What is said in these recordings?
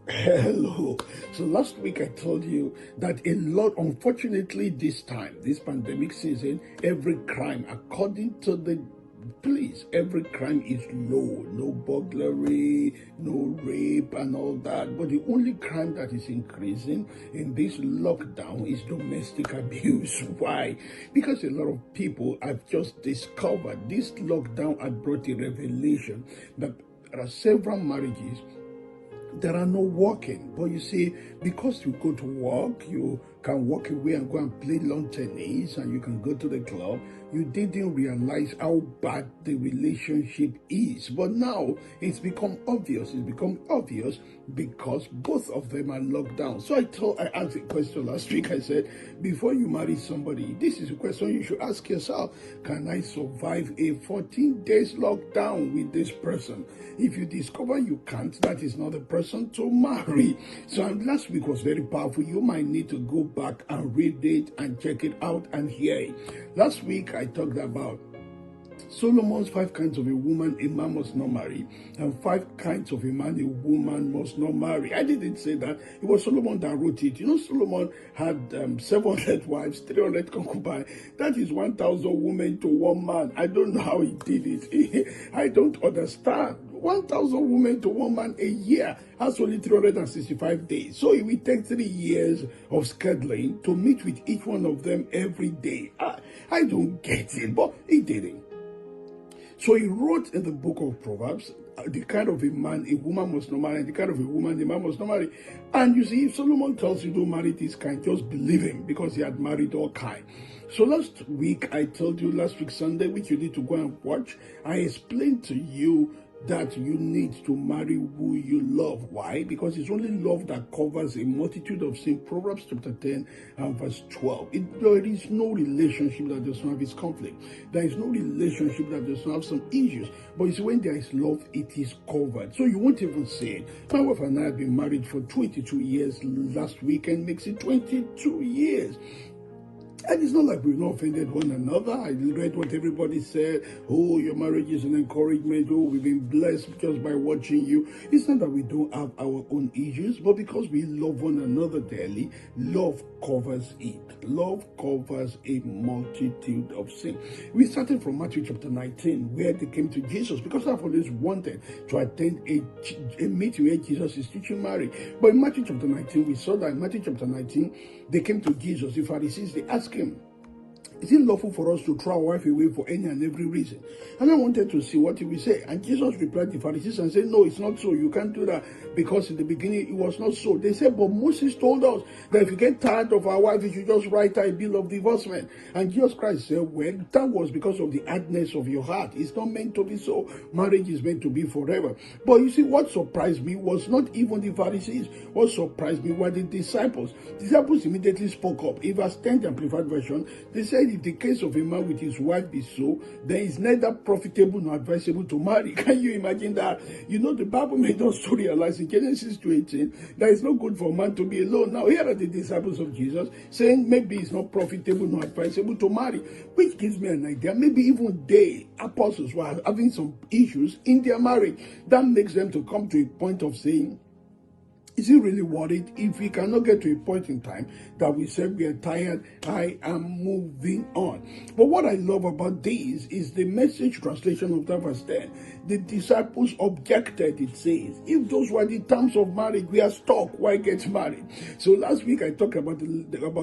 Hello. So last week I told you that unfortunately this time, this pandemic season, every crime, according to the police, every crime is low. No burglary, no rape and all that. But the only crime that is increasing in this lockdown is domestic abuse. Why? Because a lot of people have just discovered this lockdown had brought a revelation that there are several marriages that are not working. But you see, because you go to work, you can walk away and go and play lawn tennis, and you can go to the club, you didn't realize how bad the relationship is. But now it's become obvious. It's become obvious because both of them are locked down. So I asked a question last week. I said, before you marry somebody, this is a question you should ask yourself. Can I survive a 14 days lockdown with this person? If you discover you can't, that is not the person to marry. So last week was very powerful. You might need to go back and read it and check it out and hear it. Last week I talked about Solomon's 5 kinds of a woman a man must not marry, and 5 kinds of a man a woman must not marry. I didn't say that. It was Solomon that wrote it. You know, Solomon had 700 wives, 300 concubines. That is 1,000 women to one man. I don't know how he did it. I don't understand. 1,000 women to one man a year has only 365 days. So it will take 3 years of scheduling to meet with each one of them every day. I don't get it, but he did it. So he wrote in the book of Proverbs, the kind of a man a woman must not marry, and the kind of a woman a man must not marry. And you see, if Solomon tells you don't marry this kind, just believe him, because he had married all kind. So last week, I told you, last week Sunday, which you need to go and watch, I explained to you that you need to marry who you love. Why? Because it's only love that covers a multitude of sin. Proverbs chapter 10 and verse 12. There is no relationship that does not have its conflict. There is no relationship that does not have some issues. But you see, when there is love, it is covered. So you won't even say it. My wife and I have been married for 22 years. Last weekend makes it 22 years. And it's not like we've not offended one another. I read what everybody said. Oh, your marriage is an encouragement. Oh, we've been blessed just by watching you. It's not that we don't have our own issues, but because we love one another dearly, love covers it. Love covers a multitude of sin. We started from Matthew chapter 19, where they came to Jesus, because I've always wanted to attend a meeting where Jesus is teaching marriage. But in Matthew chapter 19, we saw that in Matthew chapter 19, they came to Jesus, the Pharisees, they asked him, is it lawful for us to throw our wife away for any and every reason? And I wanted to see what he would say. And Jesus replied to the Pharisees and said, no, it's not so. You can't do that, because in the beginning it was not so. They said, but Moses told us that if you get tired of our wife, you should just write her a bill of divorcement. And Jesus Christ said, well, that was because of the hardness of your heart. It's not meant to be so. Marriage is meant to be forever. But you see, what surprised me was not even the Pharisees. What surprised me were the disciples. Disciples immediately spoke up. In verse 10, the Amplified Version, they said, if the case of a man with his wife be so, then it's neither profitable nor advisable to marry. Can you imagine that? You know, the Bible made us to realize in Genesis 2:18 that it's not good for a man to be alone. Now, here are the disciples of Jesus saying maybe it's not profitable nor advisable to marry, which gives me an idea. Maybe even they, apostles, were having some issues in their marriage. That makes them to come to a point of saying, is he really worried if we cannot get to a point in time that we said we are tired, I am moving on? But what I love about this is the Message translation of that verse 10. The disciples objected, it says, if those were the terms of marriage, we are stuck, why get married? So last week I talked about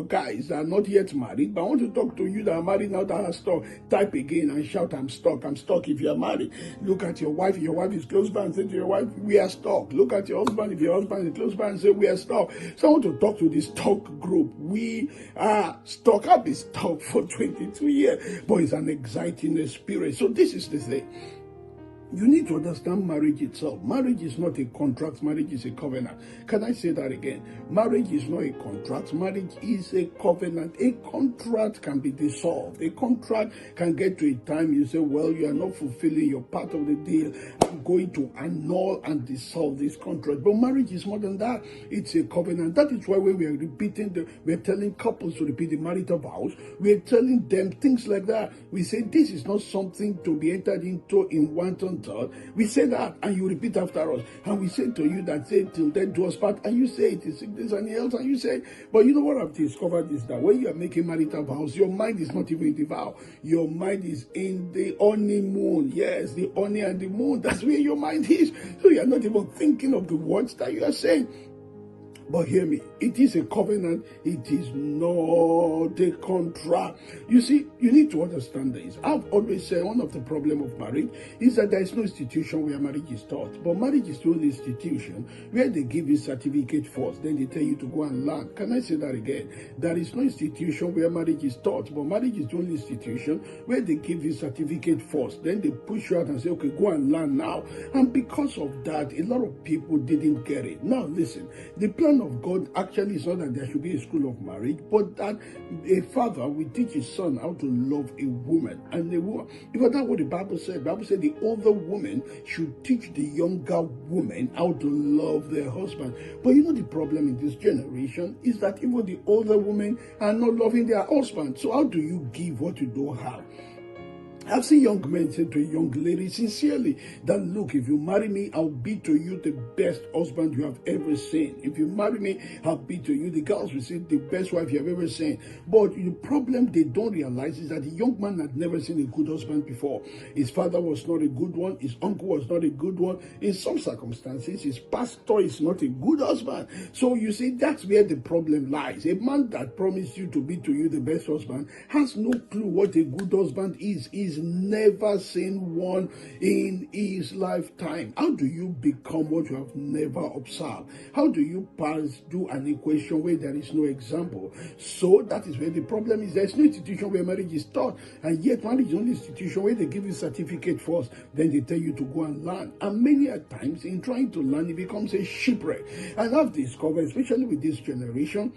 guys that are not yet married, but I want to talk to you that are married now that are stuck. Type again and shout, I'm stuck if you are married. Look at your wife is close by, and say to your wife, we are stuck. Look at your husband, if your husband is close by, and say we are stuck. So I want to talk to this stuck group. We are stuck. I've been stuck for 22 years, but it's an exciting experience. So this is the thing. You need to understand marriage itself. Marriage is not a contract. Marriage is a covenant. Can I say that again? Marriage is not a contract. Marriage is a covenant. A contract can be dissolved. A contract can get to a time you say, well, you are not fulfilling your part of the deal. I'm going to annul and dissolve this contract. But marriage is more than that. It's a covenant. That is why when we are we're telling couples to repeat the marital vows, we're telling them things like that. We say this is not something to be entered into in wanton third. We say that, and you repeat after us. And we say to you that say till then do us part, and you say it is sickness and health, and you say, but you know what I've discovered is that when you are making marital vows, your mind is not even in the vow. Your mind is in the honeymoon. Yes, the honey and the moon. That's where your mind is. So you are not even thinking of the words that you are saying. But hear me, it is a covenant, it is not a contract. You see, you need to understand this. I've always said one of the problems of marriage is that there is no institution where marriage is taught. But marriage is the only institution where they give you certificate first, then they tell you to go and learn. Can I say that again? There is no institution where marriage is taught, but marriage is the only institution where they give you certificate first, then they push you out and say, okay, go and learn now. And because of that, a lot of people didn't get it. Now listen, the plan of God actually is not that there should be a school of marriage, but that a father will teach his son how to love a woman. And a woman, because that's what the Bible said. The Bible said the older woman should teach the younger woman how to love their husband. But you know the problem in this generation is that even the older women are not loving their husband. So how do you give what you don't have? I've seen young men say to a young lady sincerely that, look, if you marry me, I'll be to you the best husband you have ever seen. If you marry me, I'll be to you, the girls will say, the best wife you have ever seen. But the problem they don't realize is that the young man had never seen a good husband before. His father was not a good one. His uncle was not a good one. In some circumstances, his pastor is not a good husband. So you see, that's where the problem lies. A man that promised you to be to you the best husband has no clue what a good husband is. He's never seen one in his lifetime. How do you become what you have never observed? How do you do an equation where there is no example? So that is where the problem is. There's no institution where marriage is taught, and yet marriage is the only institution where they give you certificate first, then they tell you to go and learn. And many a times in trying to learn, it becomes a shipwreck. And I've discovered, especially with this generation,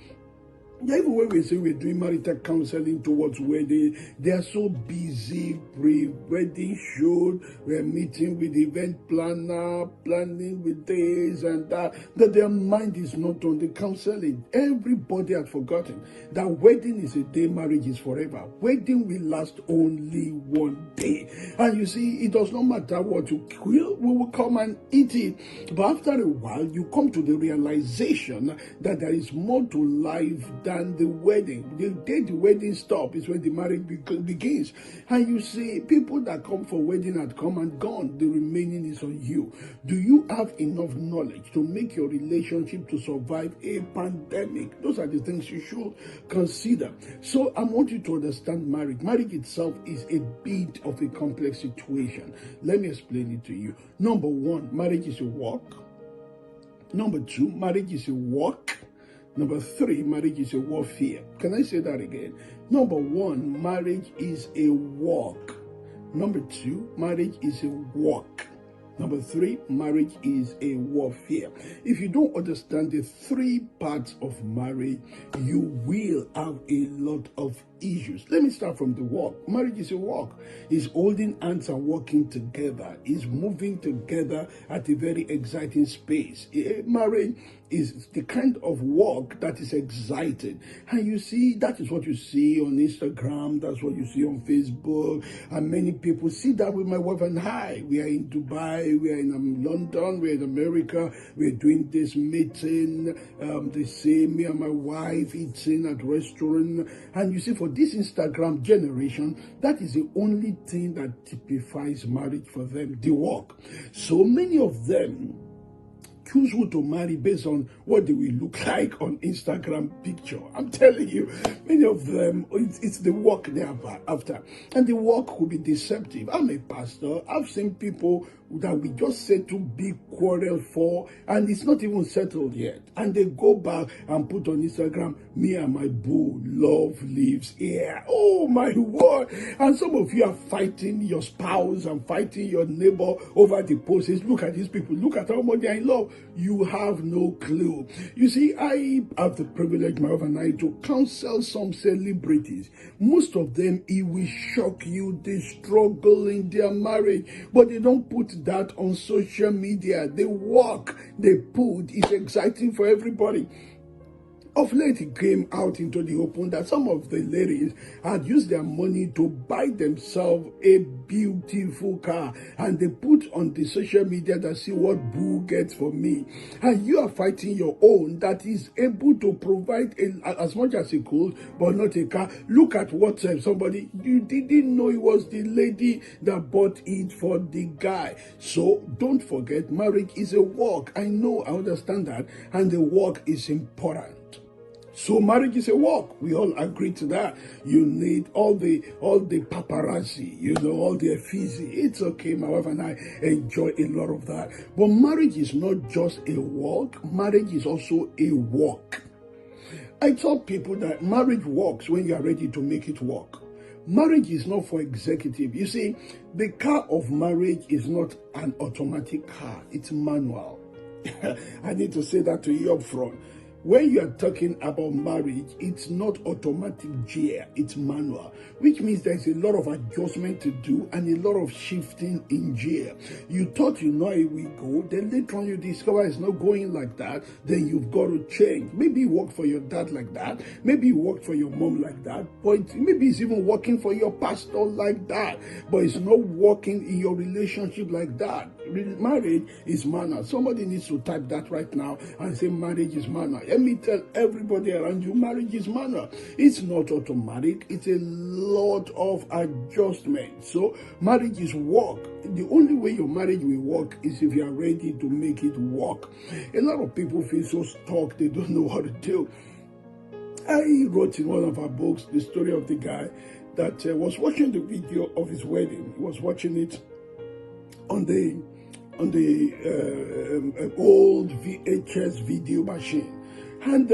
even when we say we're doing marital counseling towards wedding, they are so busy pre-wedding shoot, we're meeting with the event planner, planning with this and that their mind is not on the counseling. Everybody had forgotten that wedding is a day, marriage is forever. Wedding will last only one day. And you see, it does not matter what you kill, we will come and eat it. But after a while, you come to the realization that there is more to life than the wedding. The day the wedding stops is when the marriage begins. And you see, people that come for wedding had come and gone. The remaining is on you. Do you have enough knowledge to make your relationship to survive a pandemic? Those are the things you should consider. So I want you to understand marriage. Marriage itself is a bit of a complex situation. Let me explain it to you. Number one, marriage is a walk. Number two, marriage is a walk. Number three, marriage is a warfare. Can I say that again? Number one, marriage is a walk. Number two, marriage is a walk. Number three, marriage is a warfare. If you don't understand the three parts of marriage, you will have a lot of issues. Let me start from the walk. Marriage is a walk. It's holding hands and walking together. It's moving together at a very exciting space. Marriage is the kind of walk that is exciting. And you see, that is what you see on Instagram. That's what you see on Facebook. And many people see that with my wife and I. We are in Dubai. We are in London. We are in America. We are doing this meeting. They say me and my wife eating at restaurant. And you see, for this Instagram generation, that is the only thing that typifies marriage for them, the walk. So many of them choose who to marry based on what they will look like on Instagram picture. I'm telling you, many of them, it's the walk they are after. And the walk could be deceptive. I'm a pastor. I've seen people that we just settle big quarrel for, and it's not even settled yet. And they go back and put on Instagram, me and my boo, love lives here. Oh my word. And some of you are fighting your spouse and fighting your neighbor over the posts. Look at these people. Look at how much they are in love. You have no clue. You see, I have the privilege, my wife and I, to counsel some celebrities. Most of them, it will shock you. They struggle in their marriage, but they don't put that on social media. The work they put is exciting for everybody. Of late, it came out into the open that some of the ladies had used their money to buy themselves a beautiful car, and they put on the social media that see what boo gets for me. And you are fighting your own that is able to provide as much as it could, but not a car. Look at what somebody, you didn't know it was the lady that bought it for the guy. So don't forget, marriage is a work. I know, I understand that, and the work is important. So marriage is a work. We all agree to that. You need all the paparazzi, all the effigy. It's okay. My wife and I enjoy a lot of that. But marriage is not just a work. Marriage is also a work. I tell people that marriage works when you are ready to make it work. Marriage is not for executive. You see, the car of marriage is not an automatic car. It's manual. I need to say that to you up front. When you are talking about marriage, it's not automatic gear, it's manual, which means there's a lot of adjustment to do and a lot of shifting in gear. You thought you know it will go, then later on you discover it's not going like that, then you've got to change. Maybe it worked for your dad like that, maybe it worked for your mom like that, but maybe it's even working for your pastor like that, but it's not working in your relationship like that. Marriage is manual. Somebody needs to type that right now and say marriage is manual. Let me tell everybody around you, marriage is manual. It's not automatic. It's a lot of adjustment. So marriage is work. The only way your marriage will work is if you are ready to make it work. A lot of people feel so stuck, they don't know what to do. I wrote in one of our books the story of the guy that was watching the video of his wedding. He was watching it on the old VHS video machine. And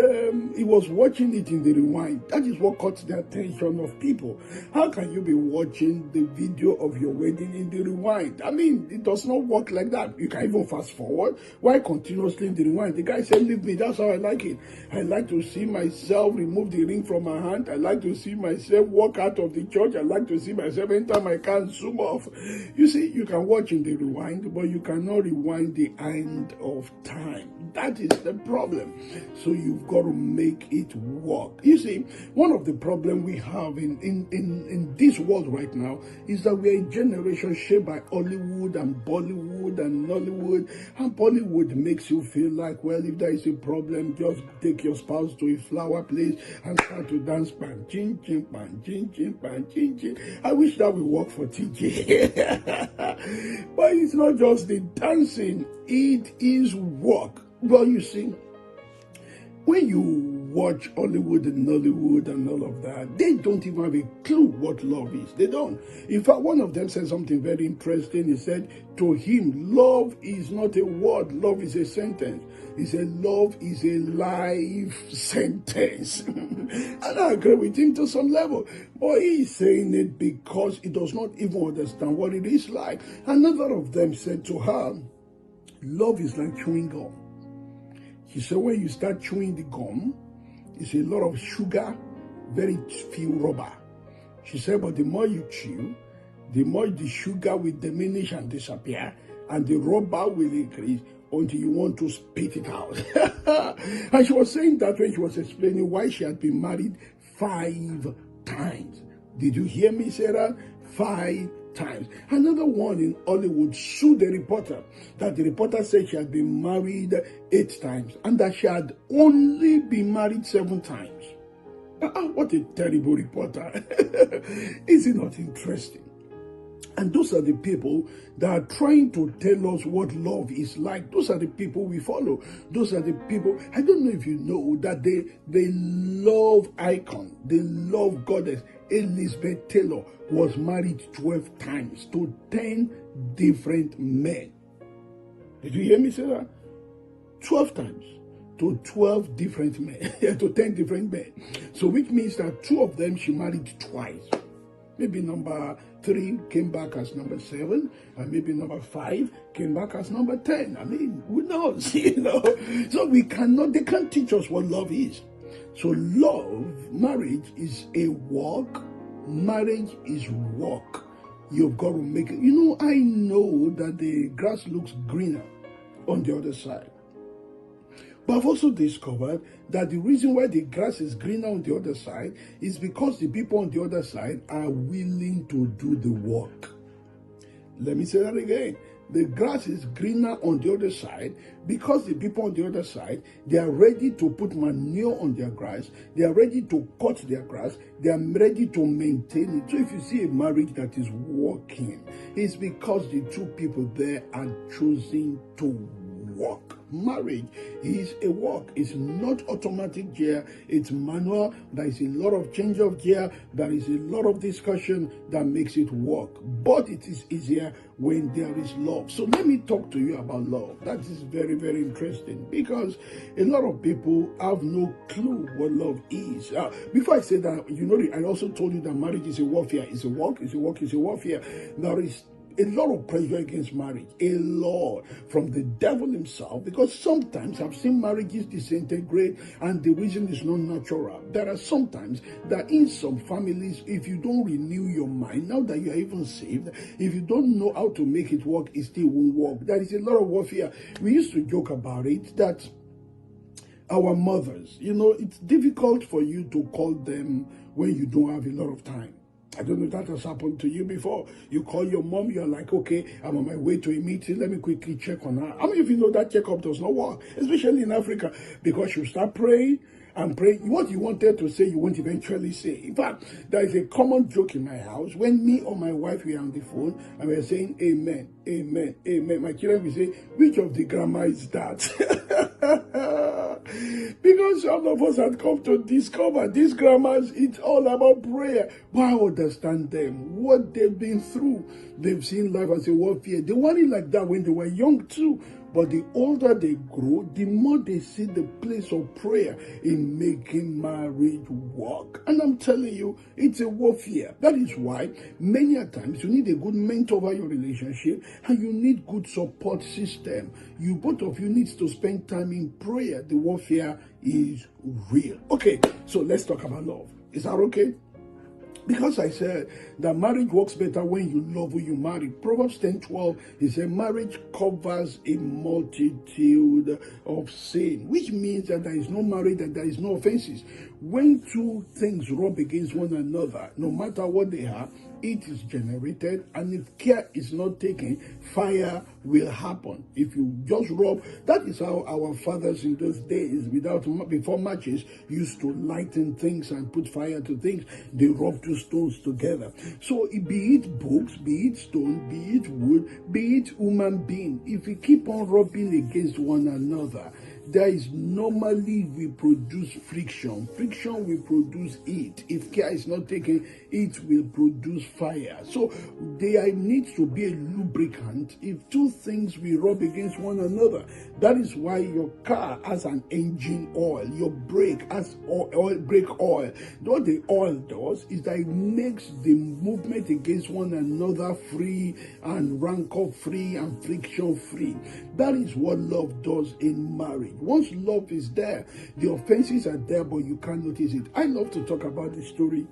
he was watching it in the rewind. That is what caught the attention of people. How can you be watching the video of your wedding in the rewind? I mean, it does not work like that. You can even fast forward. Why continuously in the rewind? The guy said, leave me. That's how I like it. I like to see myself remove the ring from my hand. I like to see myself walk out of the church. I like to see myself enter my car and zoom off. You see, you can watch in the rewind, but you cannot rewind the end of time. That is the problem. So you've got to make it work. You see, one of the problems we have in this world right now is that we're a generation shaped by Hollywood and Bollywood and Nollywood. And Bollywood makes you feel like, well, if there is a problem, just take your spouse to a flower place and start to dance pan, chin, chin, pan, chin, chin, pan, chin, chin. I wish that would work for TJ. But it's not just the dancing, it is work. Well, you see, when you watch Hollywood and Nollywood and all of that, they don't even have a clue what love is. They don't. In fact, one of them said something very interesting. He said, to him, love is not a word, love is a sentence. He said, love is a life sentence. And I agree with him to some level. But he's saying it because he does not even understand what it is like. Another of them said to her, love is like chewing gum. He said, when you start chewing the gum, it's a lot of sugar, very few rubber. She said, but the more you chew, the more the sugar will diminish and disappear, and the rubber will increase until you want to spit it out. And she was saying that when she was explaining why she had been married 5 times. Did you hear me say that? 5 times. Another one in Hollywood sued the reporter, that the reporter said she had been married 8 times and that she had only been married 7 times. What a terrible reporter. Is it not interesting? And those are the people that are trying to tell us what love is like. Those are the people we follow. Those are the people, I don't know if you know that the love icon, the love goddess, Elizabeth Taylor, was married 12 times to 10 different men. Did you hear me say that? 12 times to 12 different men, to 10 different men. So which means that 2 of them she married twice. Maybe number 3 came back as number 7, and maybe number 5 came back as number 10. I mean, who knows, So they can't teach us what love is. So love, marriage is a work. Marriage is work. You've got to make it. I know that the grass looks greener on the other side. But I've also discovered that the reason why the grass is greener on the other side is because the people on the other side are willing to do the work. Let me say that again. The grass is greener on the other side because the people on the other side, they are ready to put manure on their grass. They are ready to cut their grass. They are ready to maintain it. So if you see a marriage that is working, it's because the two people there are choosing to work. Marriage is a work. It's not automatic gear. It's manual. There is a lot of change of gear. There is a lot of discussion that makes it work. But it is easier when there is love. So let me talk to you about love. That is very, very interesting because a lot of people have no clue what love is. Before I say that, I also told you that marriage is a warfare. It's a work. It's a work. It's a warfare. There is a lot of pressure against marriage, a lot from the devil himself, because sometimes I've seen marriages disintegrate and the reason is not natural. There are sometimes that in some families, if you don't renew your mind, now that you are even saved, if you don't know how to make it work, it still won't work. There is a lot of warfare. We used to joke about it that our mothers, it's difficult for you to call them when you don't have a lot of time. I don't know if that has happened to you before. You call your mom, you're like, okay, I'm on my way to a meeting. Let me quickly check on her. How many of you know that checkup does not work? Especially in Africa, because you start praying and praying. What you wanted to say, you won't eventually say. In fact, there is a common joke in my house. When me or my wife were on the phone and we are saying, amen, amen, amen. My children will say, which of the grammar is that? Because some of us had come to discover these grammars, it's all about prayer. But I understand them, what they've been through. They've seen life as a warfare. They weren't like that when they were young too. But the older they grow, the more they see the place of prayer in making marriage work. And I'm telling you, it's a warfare. That is why many a times you need a good mentor over your relationship and you need good support system. You both of you need to spend time in prayer. The warfare is real. Okay, so let's talk about love. Is that okay? Because I said that marriage works better when you love who you marry. Proverbs 10:12 is a marriage covers a multitude of sin, which means that there is no marriage and there is no offenses. When two things rub against one another, no matter what they are, it is generated, and if care is not taken, fire will happen. If you just rub, that is how our fathers in those days, before matches, used to lighten things and put fire to things. They rub two stones together. So be it books, be it stone, be it wood, be it human being, if we keep on rubbing against one another, there is normally we produce friction. Friction will produce heat. If care is not taken, it will produce fire. So there needs to be a lubricant if two things will rub against one another. That is why your car has an engine oil. Your brake has brake oil. What the oil does is that it makes the movement against one another free and rancor free and friction free. That is what love does in marriage. Once love is there, the offenses are there, but you can't notice it. I love to talk about the story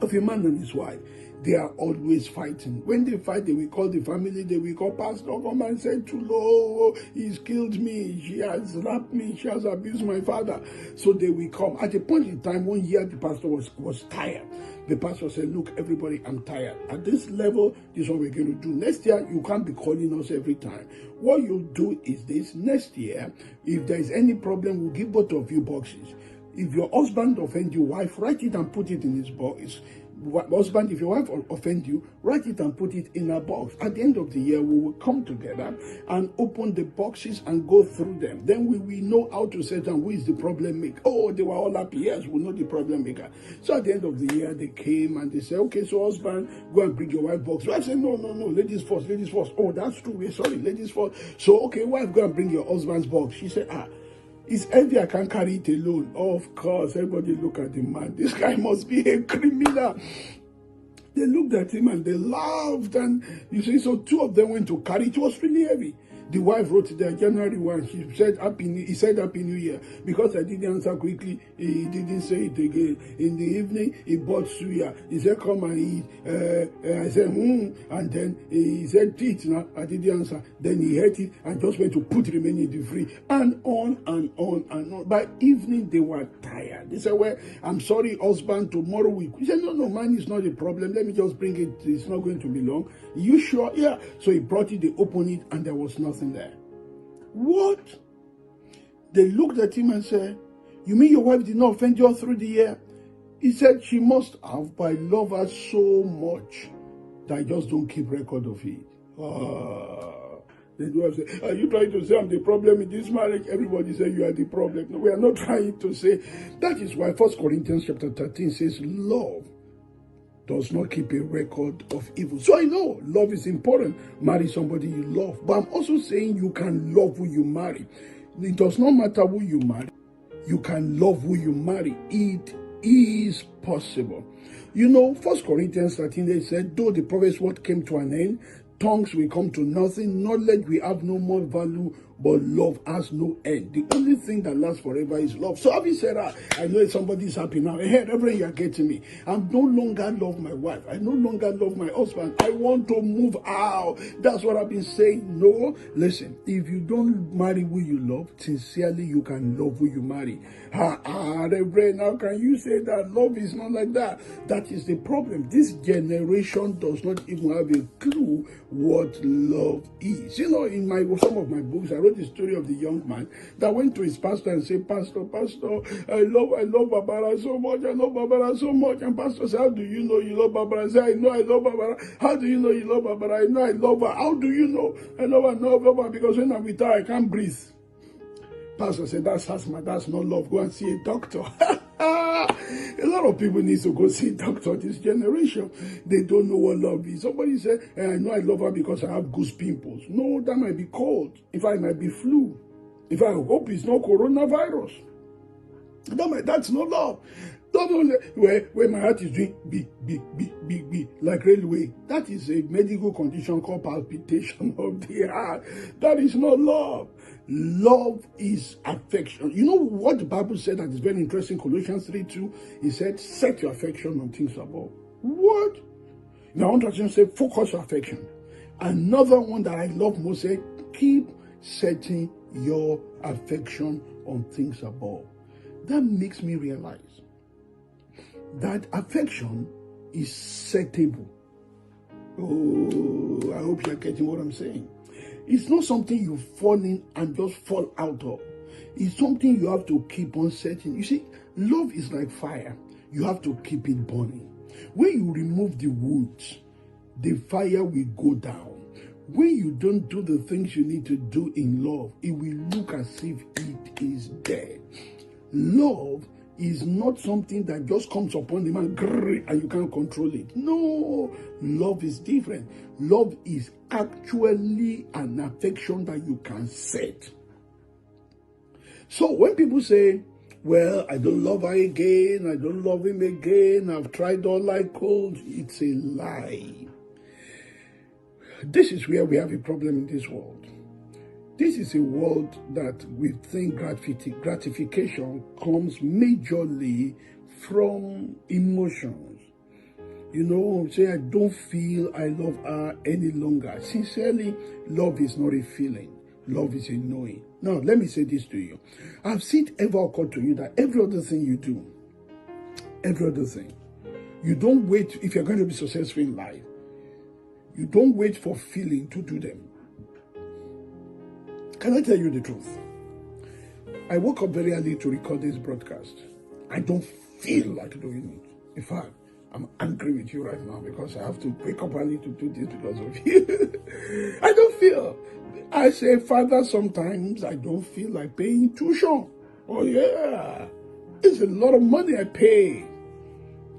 of a man and his wife. They are always fighting. When they fight, they will call the family, they will call pastor, come and say, too low, he's killed me, she has raped me, she has abused my father. So they will come. At a point in time, 1 year, the pastor was tired. The pastor said, look, everybody, I'm tired. At this level, this is what we're going to do. Next year, you can't be calling us every time. What you do is this. Next year, if there is any problem, we'll give both of you boxes. If your husband offends your wife, write it and put it in his box. Husband, if your wife offends you, write it and put it in a box. At the end of the year, we will come together and open the boxes and go through them. Then we will know how to set down who is the problem maker. Oh, they were all happy. Yes, we know the problem maker. So at the end of the year, they came and they said, okay, so husband, go and bring your wife box. Wife said, no, ladies first, ladies first. Oh, that's true. We're sorry, ladies first. So, okay, wife, go and bring your husband's box. She said, it's heavy, I can't carry it alone. Of course, everybody look at the man. This guy must be a criminal. They looked at him and they laughed. And you see, so two of them went to carry it. It was really heavy. The wife wrote there January 1. He said Happy New Year. Because I didn't answer quickly, he didn't say it again. In the evening, he bought suya. He said, come and eat. I said, and then he said, eat now. I didn't answer. Then he ate it and just went to put remaining in the fridge. And on and on and on. By evening, they were tired. They said, well, I'm sorry, husband, tomorrow we... He said, no, man, it's not a problem. Let me just bring it. It's not going to be long. You sure? Yeah. So he brought it, they opened it, and there was nothing there. What? They looked at him and said, you mean your wife did not offend you all through the year? He said, she must have, but I love her so much that I just don't keep record of it. The wife said, are you trying to say I'm the problem in this marriage? Everybody said you are the problem. No, we are not trying to say. That is why 1 Corinthians chapter 13 says, love does not keep a record of evil. So I know love is important. Marry somebody you love. But I'm also saying you can love who you marry. It does not matter who you marry. You can love who you marry. It is possible. You know, 1 Corinthians 13, they said, though the prophet's word came to an end, tongues will come to nothing, knowledge will have no more value, but love has no end. The only thing that lasts forever is love. So having said that, I know somebody's happy now. Hey, Reverend, you're getting me. I no longer love my wife. I no longer love my husband. I want to move out. That's what I've been saying. No, listen, if you don't marry who you love, sincerely, you can love who you marry. Reverend, how can you say that love is not like that? That is the problem. This generation does not even have a clue what love is. You know, in some of my books, I wrote the story of the young man that went to his pastor and said, Pastor, I love Barbara so much. I love Barbara so much. And pastor said, how do you know you love Barbara? I said, I know I love Barbara. How do you know you love Barbara? I know I love her. How do you know? I love her because when I'm with her, I can't breathe. Pastor said, that's not love. Go and see a doctor. A lot of people need to go see a doctor this generation. They don't know what love is. Somebody said, I know I love her because I have goose pimples. No, that might be cold. In fact, it might be flu. In fact, I hope it's not coronavirus. That's not love. Don't know where my heart is doing beat, like railway. That is a medical condition called palpitation of the heart. That is not love. Love is affection. You know what the Bible said that is very interesting? Colossians 3:2. It said, set your affection on things above. What? Now, one translation said, focus your affection. Another one that I love most said, keep setting your affection on things above. That makes me realize that affection is settable. Oh, I hope you're getting what I'm saying. It's not something you fall in and just fall out of. It's something you have to keep on setting. You see, love is like fire. You have to keep it burning. When you remove the wood, the fire will go down. When you don't do the things you need to do in love, it will look as if it is dead. Love is not something that just comes upon the man and you can't control it. No, love is different. Love is actually an affection that you can set. So when people say, well, I don't love her again, I don't love him again, I've tried all I could, it's a lie. This is where we have a problem in this world. This is a world that we think gratification comes majorly from emotions. You know, say I don't feel I love her any longer. Sincerely, love is not a feeling. Love is a knowing. Now, let me say this to you. I've seen it ever occur to you that every other thing you do, every other thing, you don't wait, if you're going to be successful in life, you don't wait for feeling to do them. Can I tell you the truth? I woke up very early to record this broadcast. I don't feel like doing it. In fact, I'm angry with you right now because I have to wake up early to do this because of you. I don't feel. I say, Father, sometimes I don't feel like paying tuition. Oh yeah, it's a lot of money I pay.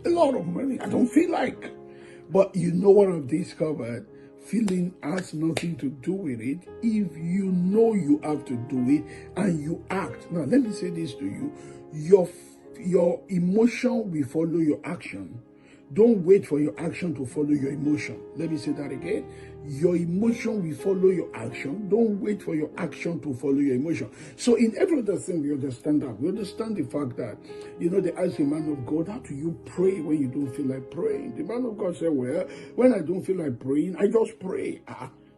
A lot of money. I don't feel like. But you know what I've discovered? Feeling has nothing to do with it if you know you have to do it and you act. Now, let me say this to you. Your emotion will follow your action. Don't wait for your action to follow your emotion. Let me say that again. Your emotion will follow your action. Don't wait for your action to follow your emotion. So in every other thing, we understand that. We understand the fact that, they ask a man of God, how do you pray when you don't feel like praying? The man of God said, well, when I don't feel like praying, I just pray.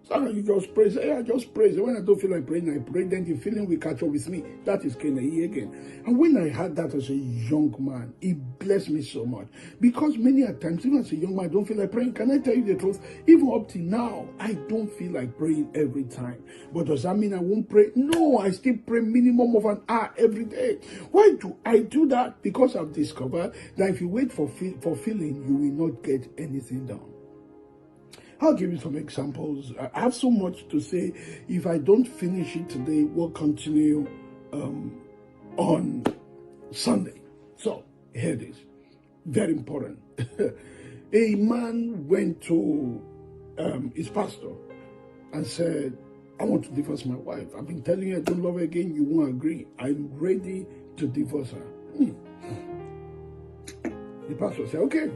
Sometimes you just pray, say, I just pray. So when I don't feel like praying, I pray, then the feeling will catch up with me. That is Kenai again. And when I had that as a young man, it blessed me so much. Because many a times, even as a young man, I don't feel like praying. Can I tell you the truth? Even up to now, I don't feel like praying every time. But does that mean I won't pray? No, I still pray minimum of an hour every day. Why do I do that? Because I've discovered that if you wait for feeling, you will not get anything done. I'll give you some examples. I have so much to say. If I don't finish it today, we'll continue on Sunday. So, here it is. Very important. A man went to his pastor and said, I want to divorce my wife. I've been telling you I don't love her again. You won't agree. I'm ready to divorce her. The pastor said, okay,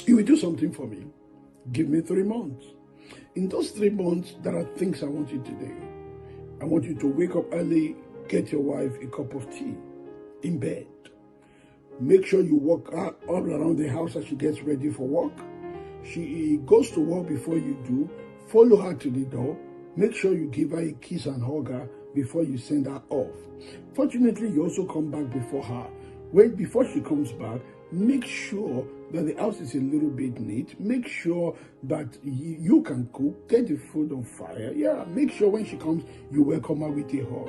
you will do something for me. Give me 3 months. In those 3 months, there are things I want you to do. I want you to wake up early, get your wife a cup of tea in bed. Make sure you walk all around the house as she gets ready for work. She goes to work before you do. Follow her to the door. Make sure you give her a kiss and hug her before you send her off. Fortunately, you also come back before her. Before she comes back, make sure that the house is a little bit neat. Make sure that you can cook. Get the food on fire. Yeah, make sure when she comes, you welcome her with a hug.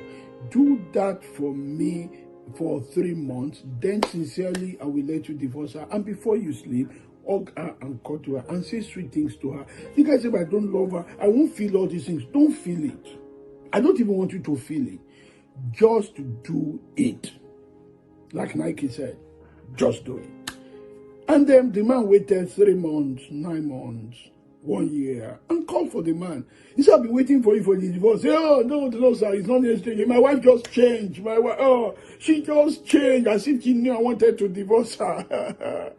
Do that for me for 3 months. Then sincerely, I will let you divorce her. And before you sleep, hug her and cuddle her and say sweet things to her. You guys say, if I don't love her, I won't feel all these things. Don't feel it. I don't even want you to feel it. Just do it. Like Nike said, just do it. And then the man waited 3 months, 9 months, 1 year, and called for the man. He said, I've been waiting for you for the divorce. Say, oh, no, sir, it's not necessary. My wife just changed. She just changed as if she knew I wanted to divorce her.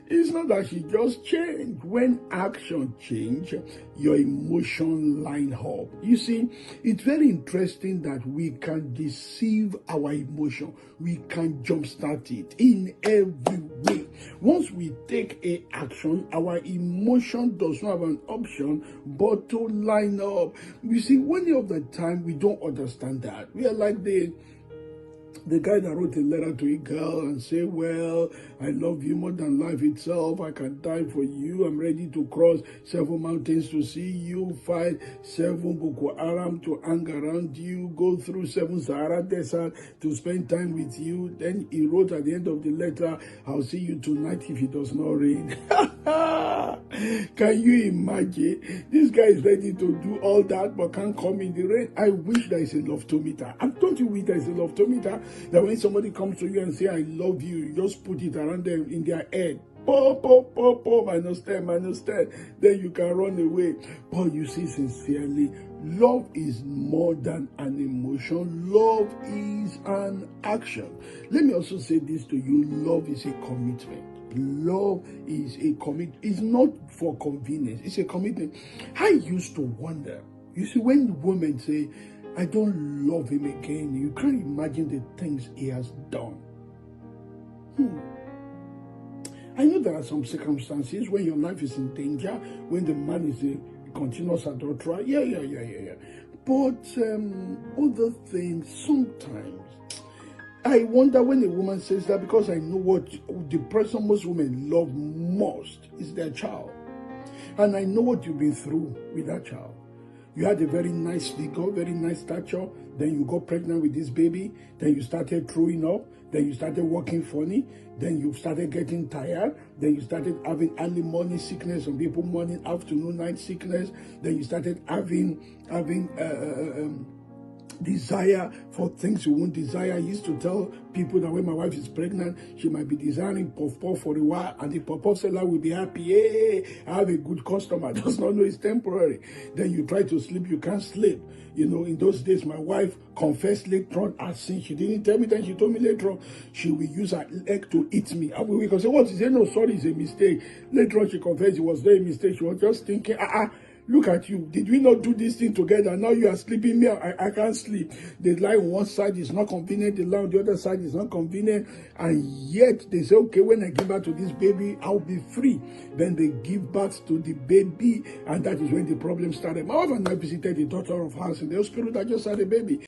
It's not that she just changed. When action change, your emotion line up. You see, it's very interesting that we can deceive our emotion. We can jumpstart it in every way. Once we take a action, our emotion does not have an option but to line up. You see, many of the time we don't understand that. We are like the guy that wrote a letter to a girl and say, well, I love you more than life itself. I can die for you. I'm ready to cross 7 mountains to see you, fight 7 Boko Haram to hang around you, go through 7 Sahara desert to spend time with you. Then he wrote at the end of the letter, I'll see you tonight if it does not rain. Can you imagine? This guy is ready to do all that but can't come in the rain. I wish there is a love-tometer. Don't you wish there is a love-tometer? That when somebody comes to you and say, I love you, you just put it around them in their head. Pop, minus 10. Then you can run away. But you see, sincerely, love is more than an emotion. Love is an action. Let me also say this to you. Love is a commitment. Love is a commitment. It's not for convenience. It's a commitment. I used to wonder. You see, when women say, I don't love him again, you can't imagine the things he has done. I know there are some circumstances when your life is in danger, when the man is a continuous adulterer. Yeah. But other things, sometimes, I wonder when a woman says that, because I know what the person most women love most is their child. And I know what you've been through with that child. You had a very nice figure, very nice stature. Then you got pregnant with this baby. Then you started throwing up. Then you started walking funny. Then you started getting tired. Then you started having early morning sickness. Some people morning, afternoon, night sickness. Then you started having desire for things you won't desire. I used to tell people that when my wife is pregnant, she might be desiring puff-puff for a while, and the puff-puff seller will be happy. Hey, I have a good customer. Does not know it's temporary. Then you try to sleep, you can't sleep. You know, in those days, my wife confessed later on her sin. She didn't tell me, then she told me later on she will use her leg to eat me. I will say, what is it? No, sorry, it's a mistake. Later on, she confessed it was not a mistake. She was just thinking, look at you. Did we not do this thing together? Now you are sleeping me. I can't sleep. The lie on one side is not convenient. The lie on the other side is not convenient. And yet they say, okay, when I give birth to this baby, I'll be free. Then they give birth to the baby. And that is when the problem started. My wife and I visited the daughter of hers in the hospital that just had a baby.